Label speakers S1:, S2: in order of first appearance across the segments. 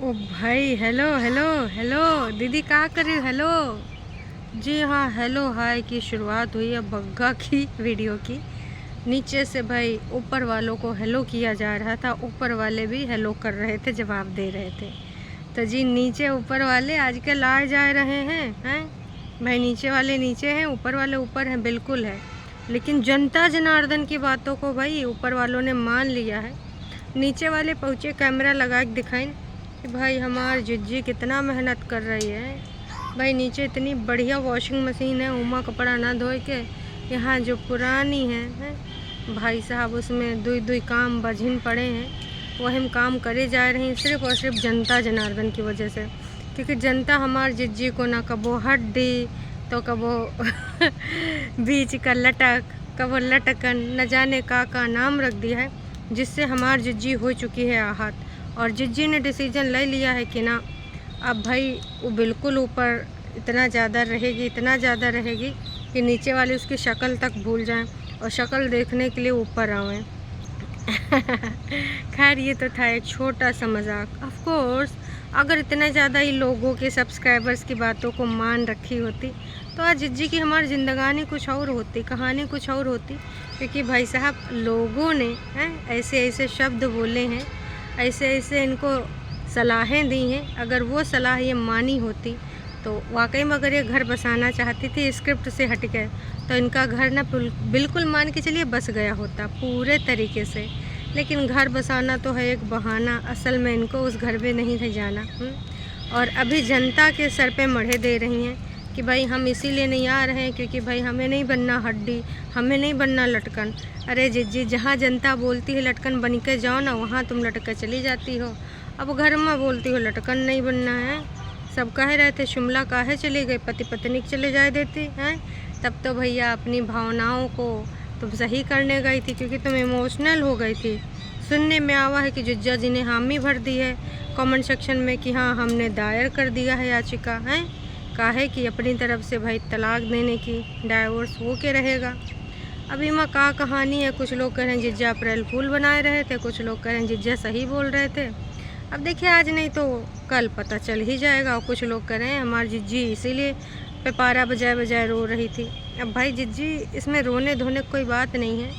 S1: ओ भाई, hello hello hello दीदी, क्या कर रही हो? हेलो जी हाँ, हेलो हाय की शुरुआत हुई है बग्गा की वीडियो की। नीचे से भाई ऊपर वालों को हेलो किया जा रहा था, ऊपर वाले भी हेलो कर रहे थे, जवाब दे रहे थे। तो जी नीचे ऊपर वाले आजकल आए जा रहे हैं भाई। नीचे वाले नीचे हैं, ऊपर वाले ऊपर हैं, बिल्कुल है। लेकिन जनता जनार्दन की बातों को भाई ऊपर वालों ने मान लिया है। नीचे वाले पहुँचे कैमरा लगा के दिखाएं कि भाई हमार जिज्जी कितना मेहनत कर रही है। भाई नीचे इतनी बढ़िया वॉशिंग मशीन है, उमा कपड़ा ना धोए के। यहाँ जो पुरानी है भाई साहब, उसमें दुई दुई काम बझिन पड़े हैं, वो हम काम करे जा रहे हैं सिर्फ और सिर्फ जनता जनार्दन की वजह से। क्योंकि जनता हमार जिज्जी को ना कबो हड्डी तो कबो बीच का लटक, कबो लटकन, न जाने का नाम रख दिया है, जिससे हमार जिज्जी हो चुकी है आहत। और जिज्जी ने डिसीजन ले लिया है कि ना अब भाई वो बिल्कुल ऊपर इतना ज़्यादा रहेगी, इतना ज़्यादा रहेगी कि नीचे वाले उसकी शक्ल तक भूल जाएं और शक्ल देखने के लिए ऊपर आवें। खैर ये तो था एक छोटा सा मजाक। ऑफ कोर्स अगर इतने ज़्यादा ही लोगों के सब्सक्राइबर्स की बातों को मान रखी होती तो आज जिज्जी की हमारी ज़िंदगानी कुछ और होती, कहानी कुछ और होती। क्योंकि भाई साहब लोगों ने ऐसे ऐसे शब्द बोले हैं, ऐसे ऐसे इनको सलाहें दी हैं। अगर वो सलाह ये मानी होती तो वाकई में अगर ये घर बसाना चाहती थी स्क्रिप्ट से हट के, तो इनका घर ना बिल्कुल मान के चलिए बस गया होता पूरे तरीके से। लेकिन घर बसाना तो है एक बहाना, असल में इनको उस घर में नहीं था जाना। और अभी जनता के सर पे मढ़े दे रही हैं कि भाई हम इसीलिए नहीं आ रहे हैं क्योंकि भाई हमें नहीं बनना हड्डी, हमें नहीं बनना लटकन। अरे जिज्जी, जहाँ जनता बोलती है लटकन बन के जाओ ना, वहाँ तुम लटक चली जाती हो। अब घर में बोलती हो लटकन नहीं बनना है। सब कह रहे थे शिमला काहे चले गए, पति पत्नी चले जाए देती हैं। तब तो भैया अपनी भावनाओं को तुम सही करने गई थी, क्योंकि तुम इमोशनल हो गई थी। सुनने में आवा है कि जिज्जा जी ने हामी भर दी है कमेंट सेक्शन में कि हाँ हमने दायर कर दिया है याचिका, है काहे कि अपनी तरफ से भाई तलाक देने की, डाइवोर्स हो के रहेगा। अभी माँ का कहानी है, कुछ लोग कह रहे हैं जिज्जा अप्रैल फूल बनाए रहे थे, कुछ लोग कह रहे हैं जिज्जा सही बोल रहे थे। अब देखिए आज नहीं तो कल पता चल ही जाएगा। और कुछ लोग कह रहे हैं हमारी जिज्जी इसीलिए पेपारा बजाए बजाए रो रही थी। अब भाई जिज्जी, इसमें रोने धोने कोई बात नहीं है।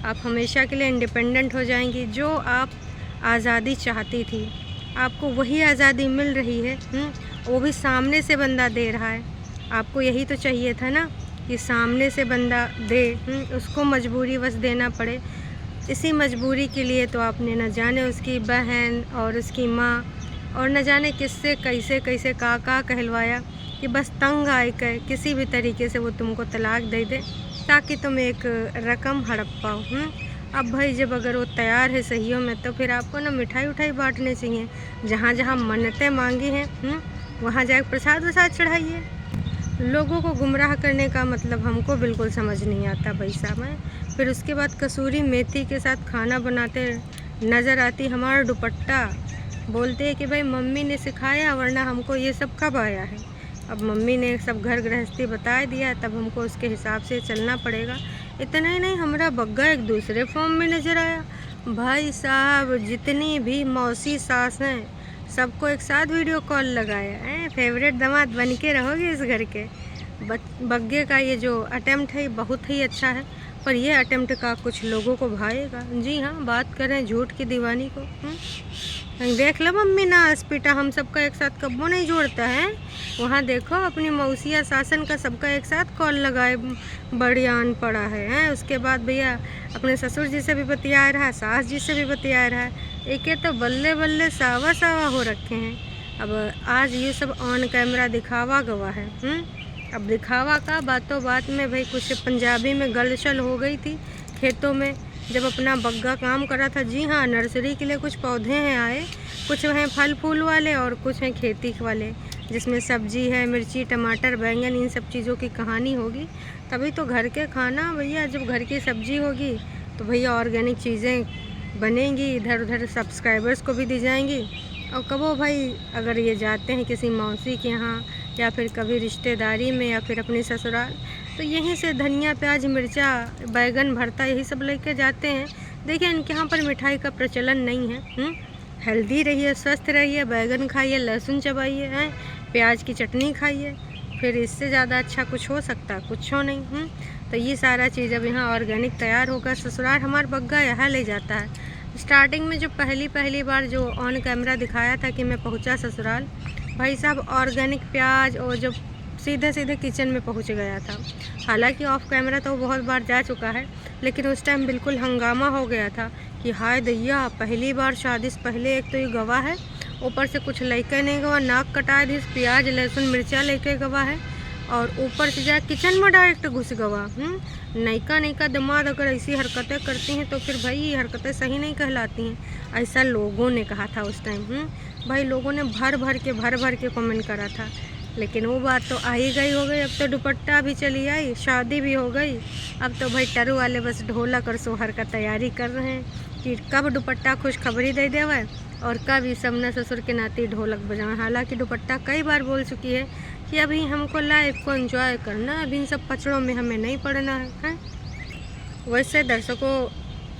S1: आप हमेशा के लिए इंडिपेंडेंट हो जाएंगी। जो आप आज़ादी चाहती थी आपको वही आज़ादी मिल रही है। वो भी सामने से बंदा दे रहा है। आपको यही तो चाहिए था ना कि सामने से बंदा दे, उसको मजबूरी बस देना पड़े। इसी मजबूरी के लिए तो आपने न जाने उसकी बहन और उसकी माँ और न जाने किससे कैसे कैसे का कहलवाया कि बस तंग आए कर किसी भी तरीके से वो तुमको तलाक दे दे ताकि तुम एक रकम हड़प पाओ। अब भाई जब अगर वो तैयार है सहियों में, तो फिर आपको ना मिठाई उठाई बांटने चाहिए। जहाँ जहाँ मन्नतें मांगी हैं वहाँ जाकर प्रसाद वसाद चढ़ाइए। लोगों को गुमराह करने का मतलब हमको बिल्कुल समझ नहीं आता भाई साहब। फिर उसके बाद कसूरी मेथी के साथ खाना बनाते नज़र आती हमारा दुपट्टा। बोलते हैं कि भाई मम्मी ने सिखाया, वरना हमको ये सब कब आया है। अब मम्मी ने सब घर गृहस्थी बता दिया, तब हमको उसके हिसाब से चलना पड़ेगा। इतना ही नहीं, हमारा बग्गा एक दूसरे फॉर्म में नज़र आया। भाई साहब जितनी भी मौसी सास हैं सबको एक साथ वीडियो कॉल लगाया है। फेवरेट दामाद बन के रहोगे इस घर के। बग्गे का ये जो अटेम्प्ट है बहुत ही अच्छा है, पर ये अटेम्प्ट का कुछ लोगों को भाएगा। जी हाँ, बात करें झूठ की दीवानी को, देख लो मम्मी ना अस्पिटा हम सबका एक साथ कब्बो नहीं जोड़ता है। वहाँ देखो अपनी मौसिया शासन का सबका एक साथ कॉल लगाए बड़ियान पड़ा है। उसके बाद भैया अपने ससुर जी से भी बतिया रहा है, सास जी से भी बतिया रहा है। एक तो बल्ले बल्ले सावा सावा हो रखे हैं। अब आज ये सब ऑन कैमरा दिखावा गवा है। अब दिखावा का बातों बात में भाई कुछ पंजाबी में गलचल हो गई थी खेतों में जब अपना बग्गा काम कर रहा था। जी हाँ, नर्सरी के लिए कुछ पौधे हैं आए, कुछ हैं फल फूल वाले और कुछ हैं खेती वाले, जिसमें सब्जी है, मिर्ची टमाटर बैंगन, इन सब चीज़ों की कहानी होगी। तभी तो घर के खाना भैया, जब घर की सब्जी होगी तो भैया ऑर्गेनिक चीज़ें बनेंगी, इधर उधर सब्सक्राइबर्स को भी दी जाएंगी। और कबो भाई अगर ये जाते हैं किसी मौसी के यहाँ या फिर कभी रिश्तेदारी में या फिर अपने ससुराल, तो यहीं से धनिया प्याज मिर्चा बैगन भरता यही सब लेके जाते हैं। देखिए इनके यहाँ पर मिठाई का प्रचलन नहीं है। हेल्दी रहिए, स्वस्थ रहिए, बैगन खाइए, लहसुन चबाइए, हैं प्याज की चटनी खाइए, फिर इससे ज़्यादा अच्छा कुछ हो सकता? कुछ हो नहीं। तो ये सारा चीज़ अब यहाँ ऑर्गेनिक तैयार होगा। ससुराल हमारा बग्गा यहाँ ले जाता है। स्टार्टिंग में जो पहली बार जो ऑन कैमरा दिखाया था कि मैं पहुँचा ससुराल, भाई साहब ऑर्गेनिक प्याज और जो सीधे सीधे किचन में पहुँच गया था। हालांकि ऑफ कैमरा तो बहुत बार जा चुका है, लेकिन उस टाइम बिल्कुल हंगामा हो गया था कि हाय दैया, पहली बार शादी से पहले एक तो ये गवाह है, ऊपर से कुछ लेके नहीं गवा, नाक कटा दी, प्याज लहसुन मिर्चा लेके गवा है, और ऊपर से जाए किचन में डायरेक्ट घुस गवा। नैका दिमाग अगर ऐसी हरकतें करती हैं तो फिर भाई ये हरकतें सही नहीं कहलाती हैं। ऐसा लोगों ने कहा था उस टाइम। भाई लोगों ने भर भर के कमेंट करा था, लेकिन वो बात तो आई गई हो गई। अब तो दुपट्टा भी चली आई, शादी भी हो गई। अब तो भाई टरू वाले बस ढोलक और सोहर का तैयारी कर रहे हैं कि कब दुपट्टा खुशखबरी दे देवे और कब ये समना ससुर के नाती ढोलक बजाएं। हालांकि दुपट्टा कई बार बोल चुकी है कि अभी हमको लाइफ को एंजॉय करना है, अभी इन सब पचड़ों में हमें नहीं पड़ना है। वैसे दर्शकों,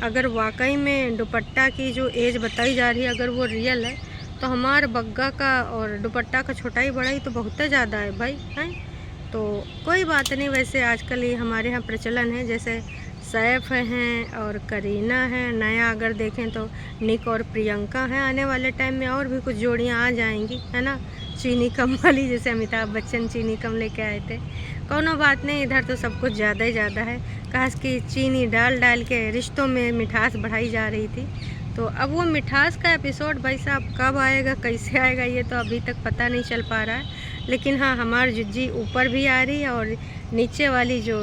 S1: अगर वाकई में दुपट्टा की जो एज बताई जा रही है अगर वो रियल है, तो हमारे बग्गा का और दुपट्टा का छोटाई बड़ाई तो बहुत ज़्यादा है भाई, हैं। तो कोई बात नहीं। वैसे आजकल ये हमारे यहाँ प्रचलन है, जैसे सैफ हैं और करीना है, नया अगर देखें तो निक और प्रियंका हैं। आने वाले टाइम में और भी कुछ जोड़ियाँ आ जाएंगी, है ना। चीनी कम वाली, जैसे अमिताभ बच्चन चीनी कम लेके आए थे। कोनो बात नहीं, इधर तो सब कुछ ज़्यादा ही ज़्यादा है। खास की चीनी डाल के रिश्तों में मिठास बढ़ाई जा रही थी। तो अब वो मिठास का एपिसोड भाई साहब कब आएगा, कैसे आएगा, ये तो अभी तक पता नहीं चल पा रहा है। लेकिन हाँ, हमारी जिज्जी ऊपर भी आ रही है और नीचे वाली जो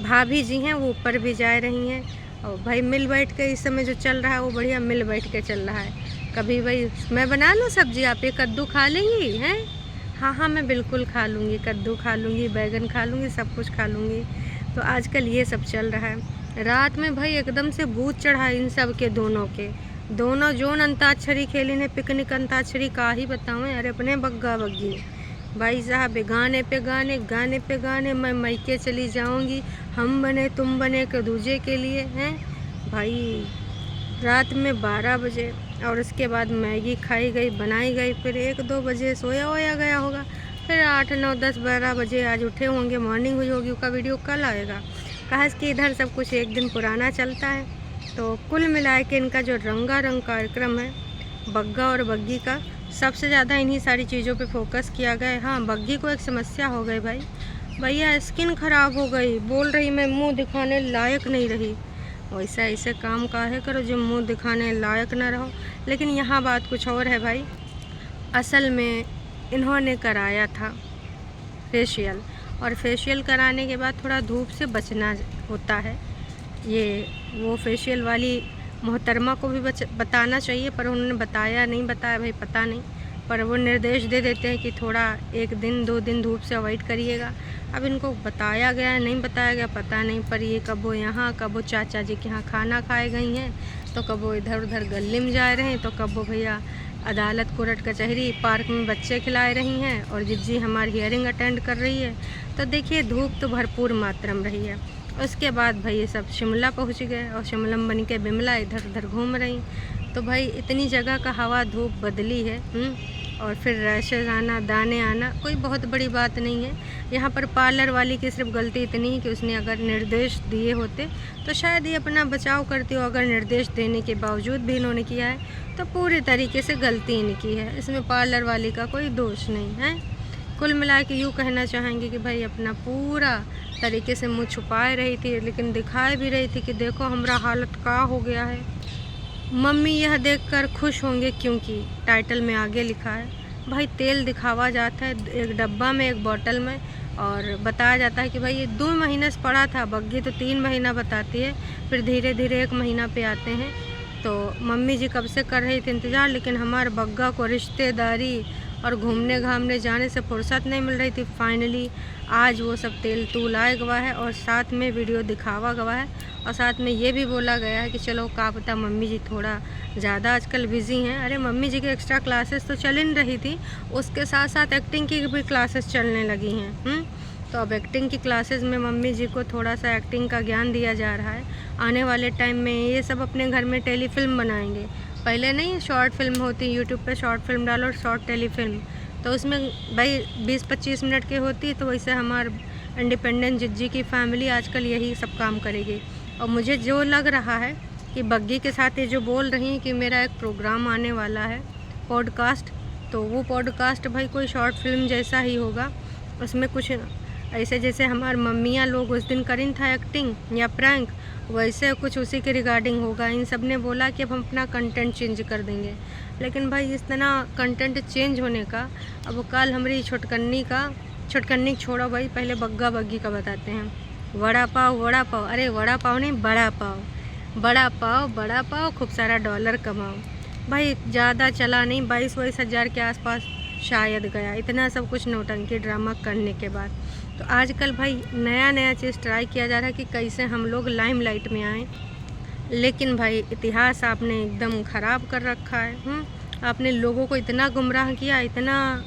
S1: भाभी जी हैं वो ऊपर भी जा रही हैं। और भाई मिल बैठ के इस समय जो चल रहा है वो बढ़िया मिल बैठ के चल रहा है। कभी भाई मैं बना लूँ सब्जी, आप ये कद्दू खा लेंगी हैं? हाँ, मैं बिल्कुल खा लूँगी, कद्दू खा लूँगी, बैगन खा लूँगी, सब कुछ खा लूँगी। तो आजकल ये सब चल रहा है। रात में भाई एकदम से भूत चढ़ा इन सब के दोनों जोन अंताक्षरी खेली ने, पिकनिक अंताक्षरी का ही बताऊँ। अरे अपने बग्गा बग्गी भाई साहब गाने पे गाने, मैं मैके चली जाऊंगी, हम बने तुम बने के दूजे के लिए हैं। भाई रात में 12 बजे और उसके बाद मैगी खाई गई, बनाई गई, फिर 1-2 बजे सोया गया होगा, फिर 8, 9, 10, 12 बजे आज उठे होंगे, मॉर्निंग हुई होगी। उसका वीडियो कल आएगा। कहा कि इधर सब कुछ एक दिन पुराना चलता है। तो कुल मिला के इनका जो रंगारंग कार्यक्रम है बग्गा और बग्गी का, सबसे ज़्यादा इन्हीं सारी चीज़ों पे फोकस किया गया है। हाँ, बग्गी को एक समस्या हो गई भाई, भैया स्किन ख़राब हो गई, बोल रही मैं मुंह दिखाने लायक नहीं रही। वैसा ऐसे काम काहे करो जो मुंह दिखाने लायक ना रहो। लेकिन यहाँ बात कुछ और है भाई। असल में इन्होंने कराया था फेशियल, और फेशियल कराने के बाद थोड़ा धूप से बचना होता है। ये वो फेशियल वाली मोहतरमा को भी बताना चाहिए, पर उन्होंने बताया भाई पता नहीं। पर वो निर्देश दे देते हैं कि थोड़ा 1 दिन 2 दिन धूप से अवॉइड करिएगा। अब इनको बताया गया नहीं बताया गया पता नहीं, पर ये कब वो यहाँ, कब वो चाचा जी के यहाँ खाना खाए गई हैं, तो कब वो इधर उधर गली में जा रहे हैं, तो कब वो भैया अदालत कोर्ट कचहरी पार्क में बच्चे खिला रही हैं, और जिज्जी हमारी हियरिंग अटेंड कर रही है। तो देखिए धूप तो भरपूर मात्रा में रही है। उसके बाद भाई ये सब शिमला पहुंच गए और शिमला बन के बिमला इधर उधर घूम रही। तो भाई इतनी जगह का हवा धूप बदली है, और फिर रैशेज आना, दाने आना कोई बहुत बड़ी बात नहीं है। यहाँ पर पार्लर वाली की सिर्फ गलती इतनी है कि उसने अगर निर्देश दिए होते तो शायद ये अपना बचाव करती हो। अगर निर्देश देने के बावजूद भी इन्होंने किया है तो पूरी तरीके से गलती इन्हीं की है, इसमें पार्लर वाली का कोई दोष नहीं है। कुल मिला के यूँ कहना चाहेंगे कि भाई अपना पूरा तरीके से मुँह छुपाए रही थी, लेकिन दिखाए भी रही थी कि देखो हमारा हालत का हो गया है। मम्मी यह देखकर खुश होंगे क्योंकि टाइटल में आगे लिखा है भाई तेल दिखावा जाता है एक डब्बा में, एक बोतल में, और बताया जाता है कि भाई ये 2 महीने से पड़ा था। बग्गी तो 3 महीना बताती है, फिर धीरे धीरे 1 महीना पे आते हैं। तो मम्मी जी कब से कर रही थी इंतज़ार, लेकिन हमारे बग्गा को रिश्तेदारी और घूमने घामने जाने से फुर्सत नहीं मिल रही थी। फाइनली आज वो सब तेल तूल आए गवा है, और साथ में वीडियो दिखावा गवा है, और साथ में ये भी बोला गया है कि चलो का पता मम्मी जी थोड़ा ज़्यादा आजकल बिज़ी हैं। अरे मम्मी जी की एक्स्ट्रा क्लासेस तो चल रही थी, उसके साथ साथ एक्टिंग की भी क्लासेस चलने लगी हैं। तो अब एक्टिंग की क्लासेस में मम्मी जी को थोड़ा सा एक्टिंग का ज्ञान दिया जा रहा है। आने वाले टाइम में ये सब अपने घर में टेलीफिल्म बनाएंगे, पहले नहीं शॉर्ट फिल्म होती यूट्यूब पे, शॉर्ट फिल्म डालो शॉर्ट टेलीफिल्म, तो उसमें भाई 20-25 मिनट की होती, तो वैसे हमारे इंडिपेंडेंट जिज्जी की फैमिली आजकल यही सब काम करेगी। और मुझे जो लग रहा है कि बग्गी के साथ ये जो बोल रही हैं कि मेरा एक प्रोग्राम आने वाला है पॉडकास्ट, तो वो पॉडकास्ट भाई कोई शॉर्ट फिल्म जैसा ही होगा। उसमें कुछ ऐसे जैसे हमारे मम्मियाँ लोग उस दिन करीन था एक्टिंग या प्रैंक, वैसे कुछ उसी के रिगार्डिंग होगा। इन सब ने बोला कि अब हम अपना कंटेंट चेंज कर देंगे, लेकिन भाई इस तरह कंटेंट चेंज होने का, अब कल हमारी छोटकन्नी छोड़ो भाई, पहले बग्गा बग्गी का बताते हैं। वड़ा पाव, अरे वड़ा पाव नहीं बड़ा पाव, खूब सारा डॉलर कमाओ। भाई ज़्यादा चला नहीं, 22-22 हज़ार के आसपास शायद गया, इतना सब कुछ नौटंकी ड्रामा करने के बाद। तो आजकल भाई नया चीज़ ट्राई किया जा रहा है कि कैसे हम लोग लाइमलाइट में आएँ, लेकिन भाई इतिहास आपने एकदम ख़राब कर रखा है। आपने लोगों को इतना गुमराह किया, इतना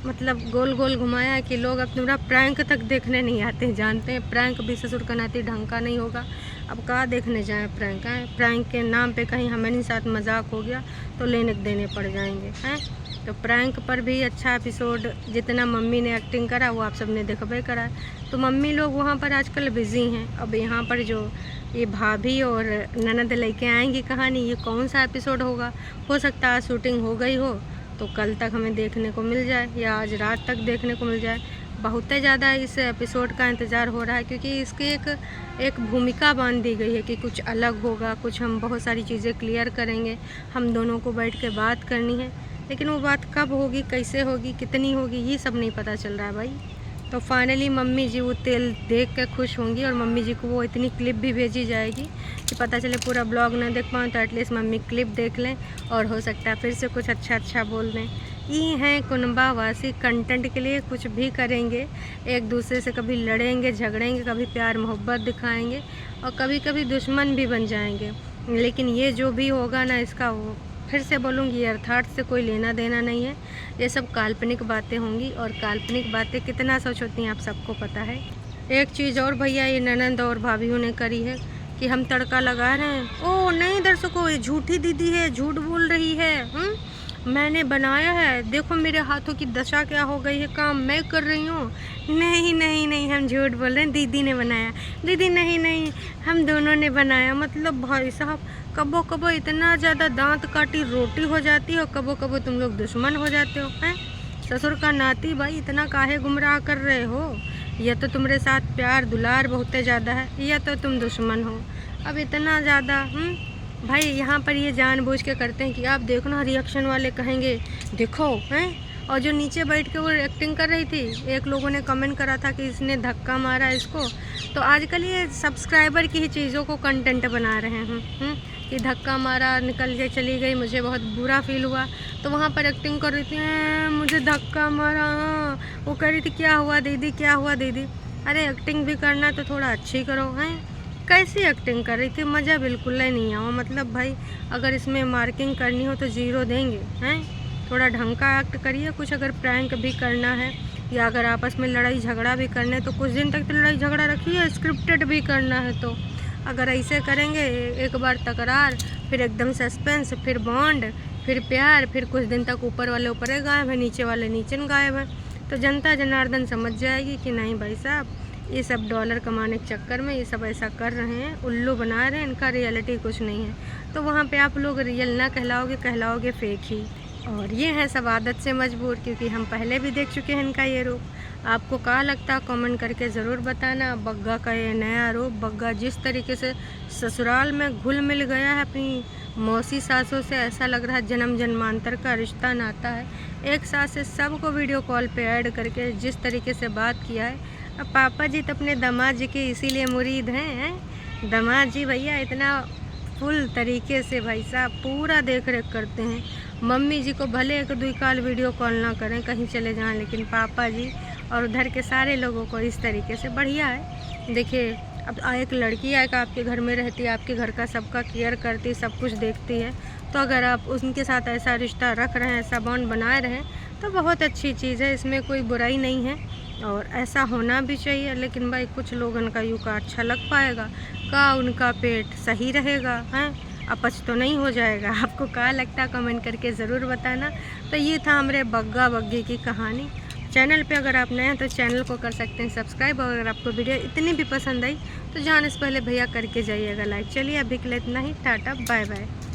S1: मतलब गोल गोल घुमाया कि लोग अब तुम्हारा प्रैंक तक देखने नहीं आते हैं। जानते हैं प्रैंक भी ससुर का नाती ढंग का नहीं होगा, अब कहाँ देखने जाएं प्रैंक है। प्रैंक के नाम पे कहीं हमारे साथ मजाक हो गया तो लेने देने पड़ जाएंगे हैं। तो प्रैंक पर भी अच्छा एपिसोड जितना मम्मी ने एक्टिंग करा वो आप सबने देखबे करा। तो मम्मी लोग वहाँ पर आजकल बिज़ी हैं। अब यहाँ पर जो ये भाभी और ननद लेके आएंगी कहानी, ये कौन सा एपिसोड होगा। हो सकता है शूटिंग हो गई हो तो कल तक हमें देखने को मिल जाए या आज रात तक देखने को मिल जाए। बहुत ज़्यादा इस एपिसोड का इंतज़ार हो रहा है, क्योंकि इसकी एक भूमिका बांध दी गई है कि कुछ अलग होगा, कुछ हम बहुत सारी चीज़ें क्लियर करेंगे, हम दोनों को बैठ के बात करनी है। लेकिन वो बात कब होगी, कैसे होगी, कितनी होगी, ये सब नहीं पता चल रहा है भाई। तो फाइनली मम्मी जी वो तेल देख कर खुश होंगी और मम्मी जी को वो इतनी क्लिप भी भेजी जाएगी कि पता चले पूरा ब्लॉग ना देख पाऊँ तो एटलीस्ट मम्मी क्लिप देख लें और हो सकता है फिर से कुछ अच्छा बोल दें। ये हैं कुनबा वासी, कंटेंट के लिए कुछ भी करेंगे, एक दूसरे से कभी लड़ेंगे झगड़ेंगे, कभी प्यार मोहब्बत दिखाएंगे और कभी कभी दुश्मन भी बन जाएंगे। लेकिन ये जो भी होगा ना, इसका वो फिर से बोलूँगी अर्थात से कोई लेना देना नहीं है। ये सब काल्पनिक बातें होंगी और काल्पनिक बातें कितना सच होती हैं आप सबको पता है। एक चीज़ और भैया ये ननंद और भाभीयों ने करी है कि हम तड़का लगा रहे हैं। ओ नहीं दर्शकों, ये झूठी दीदी है, झूठ बोल रही है। मैंने बनाया है, देखो मेरे हाथों की दशा क्या हो गई है, काम मैं कर रही हूँ। नहीं हम झूठ बोल रहे हैं, दीदी ने बनाया। दीदी नहीं हम दोनों ने बनाया। मतलब भाई साहब कबो कबो इतना ज़्यादा दांत काटी रोटी हो जाती है और कबो कबो तुम लोग दुश्मन हो जाते हो हैं। ससुर का नाती भाई इतना काहे गुमराह कर रहे हो, या तो तुम्हारे साथ प्यार दुलार बहुत ज़्यादा है या तो तुम दुश्मन हो। अब इतना ज़्यादा भाई यहाँ पर ये जानबूझ के करते हैं कि आप देखो ना, रिएक्शन वाले कहेंगे देखो हैं। और जो नीचे बैठ के वो एक्टिंग कर रही थी, एक लोगों ने कमेंट करा था कि इसने धक्का मारा इसको। तो आजकल ये सब्सक्राइबर की ही चीज़ों को कंटेंट बना रहे हैं कि धक्का मारा, निकल के चली गई, मुझे बहुत बुरा फील हुआ। तो वहाँ पर एक्टिंग कर रही थी, मुझे धक्का मारा। वो कह रही थी क्या हुआ दीदी। अरे एक्टिंग भी करना तो थोड़ा अच्छी करो हैं। कैसी एक्टिंग कर रही थी, मज़ा बिल्कुल ही नहीं आया। मतलब भाई अगर इसमें मार्किंग करनी हो तो 0 देंगे हैं। थोड़ा ढंग का एक्ट करिए। कुछ अगर प्रैंक भी करना है या अगर आपस में लड़ाई झगड़ा भी करना है तो कुछ दिन तक तो लड़ाई झगड़ा रखिए। स्क्रिप्टेड भी करना है तो अगर ऐसे करेंगे, एक बार तकरार, फिर एकदम सस्पेंस, फिर बॉन्ड, फिर प्यार, फिर कुछ दिन तक ऊपर वाले ऊपर गायब है, नीचे वाले नीचे गायब है, तो जनता जनार्दन समझ जाएगी कि नहीं भाई साहब ये सब डॉलर कमाने के चक्कर में ये सब ऐसा कर रहे हैं, उल्लू बना रहे हैं, इनका रियलिटी कुछ नहीं है। तो वहाँ पे आप लोग रियल ना कहलाओगे फेक ही। और ये है सब आदत से मजबूर, क्योंकि हम पहले भी देख चुके हैं इनका ये रूप। आपको क्या लगता है कमेंट करके ज़रूर बताना। बग्गा का ये नया रूप, बग्गा जिस तरीके से ससुराल में घुल मिल गया है अपनी मौसी सासों से, ऐसा लग रहा है जन्म जन्मांतर का रिश्ता नाता है। एक सास से सबको वीडियो कॉल पे ऐड करके जिस तरीके से बात किया है। अब पापा जी तो अपने दामाद जी के इसीलिए मुरीद हैं। दामाद जी भैया इतना फुल तरीके से भाई साहब पूरा देख रेख करते हैं। मम्मी जी को भले 1-2 कॉल वीडियो कॉल ना करें, कहीं चले जाएं, लेकिन पापा जी और उधर के सारे लोगों को इस तरीके से बढ़िया है। देखिए अब एक लड़की आएगा आपके घर में रहती है, आपके घर का सबका केयर करती है, सब कुछ देखती है, तो अगर आप उनके साथ ऐसा रिश्ता रख रहे हैं, ऐसा बॉन्ड बनाए रहें तो बहुत अच्छी चीज़ है, इसमें कोई बुराई नहीं है और ऐसा होना भी चाहिए। लेकिन भाई कुछ लोगों का यूँ का अच्छा लग पाएगा का उनका पेट सही रहेगा हैं। अपच तो नहीं हो जाएगा। आपको क्या लगता कमेंट करके ज़रूर बताना। तो ये था हमारे बग्गा बग्गी की कहानी। चैनल पे अगर आप नए हैं तो चैनल को कर सकते हैं सब्सक्राइब, और अगर आपको वीडियो इतनी भी पसंद आई तो जाने से पहले भैया करके जाइएगा लाइक। चलिए अभी के लिए इतना ही, टाटा बाय बाय।